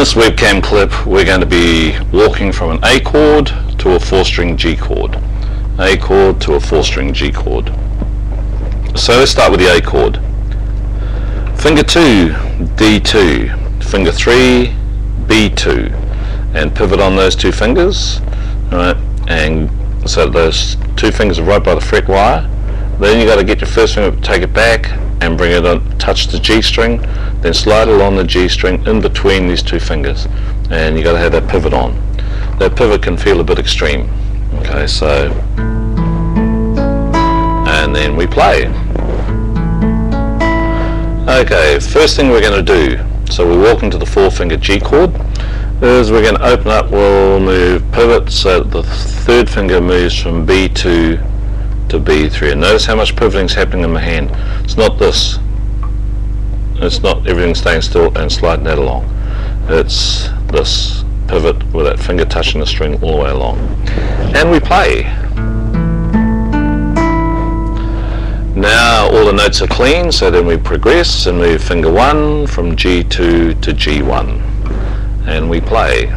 this webcam clip we're going to be walking from an A chord to a 4-string G chord. A chord to a 4-string G chord. So let's start with the A chord. Finger 2, D2, finger 3, B2, and pivot on those two fingers, right? And so those two fingers are right by the fret wire. Then you got to get your first finger, take it back and bring it on, touch the G string, then slide along the G string in between these two fingers, and you got to have that pivot on. That pivot can feel a bit extreme. Okay, so, and then we play. Okay, first thing we're going to do, so we walk into the Forefinger G chord, is we're going to open up, we'll move pivot so that the third finger moves from B2 to B3. And notice how much pivoting is happening in my hand. It's not this. It's not everything staying still and sliding that along. It's this pivot with that finger touching the string all the way along. And we play. Now all the notes are clean, so then we progress and move finger 1 from G2 to G1. And we play.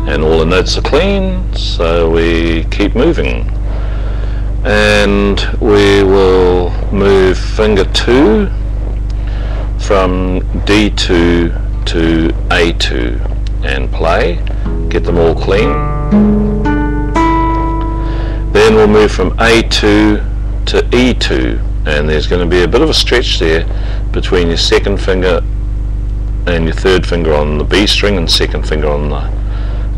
And all the notes are clean, so we keep moving. And we will move finger 2 from D2 to A2 and play. Get them all clean. Then we'll move from A2 to E2, and there's going to be a bit of a stretch there between your second finger and your third finger on the B string and second finger on the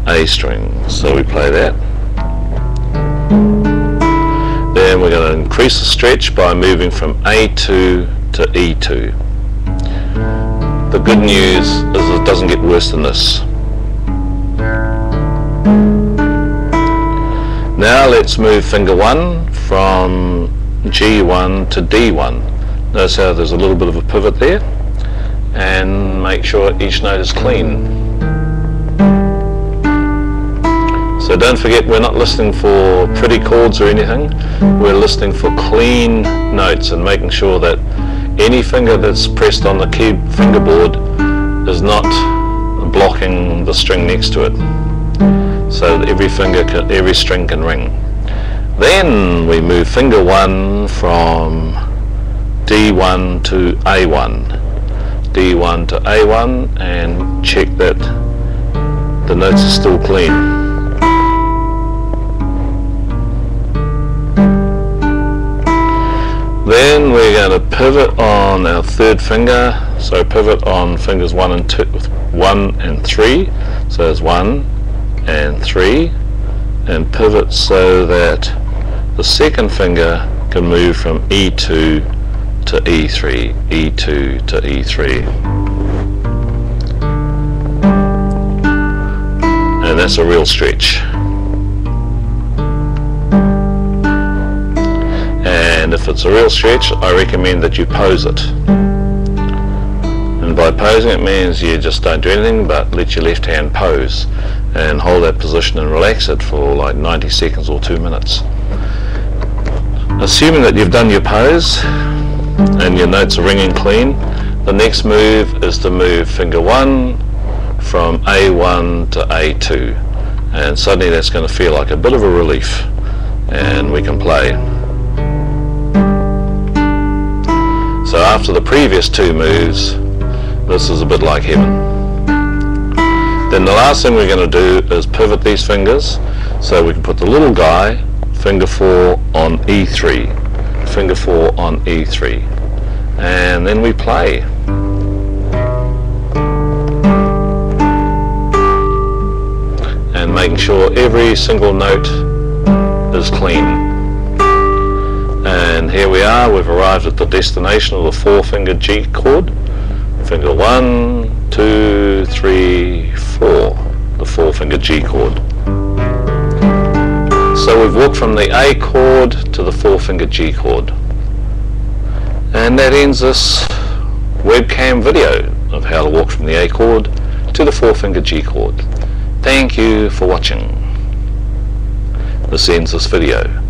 A string. So we play that. Then we're going to increase the stretch by moving from A2 to E2. The good news is it doesn't get worse than this. Now let's move finger 1 from G1 to D1. Notice how there's a little bit of a pivot there, and make sure each note is clean. So don't forget, we're not listening for pretty chords or anything. We're listening for clean notes and making sure that any finger that's pressed on the key fingerboard is not blocking the string next to it, so that every string can ring. Then we move finger 1 from D1 to A1. D1 to A1, and check that the notes are still clean. Then we're going to pivot on our third finger, so pivot on fingers 1 and 3, so there's 1 and 3, and pivot so that the second finger can move from E2 to E3, E2 to E3. And that's a real stretch. And if it's a real stretch, I recommend that you pose it. And by posing it means you just don't do anything but let your left hand pose and hold that position and relax it for like 90 seconds or 2 minutes. Assuming that you've done your pose and your notes are ringing clean, the next move is to move finger 1 from A1 to A2, and suddenly that's going to feel like a bit of a relief, and we can play. So after the previous two moves, this is a bit like heaven. Then the last thing we're going to do is pivot these fingers so we can put the little guy, finger 4 on E3, finger 4 on E3, and then we play. And making sure every single note is clean. And here we are, we've arrived at the destination of the Forefinger G chord. Finger 1, 2, 3, 4, the Forefinger G chord. So we've walked from the A chord to the Forefinger G chord. And that ends this webcam video of how to walk from the A chord to the Forefinger G chord. Thank you for watching. This ends this video.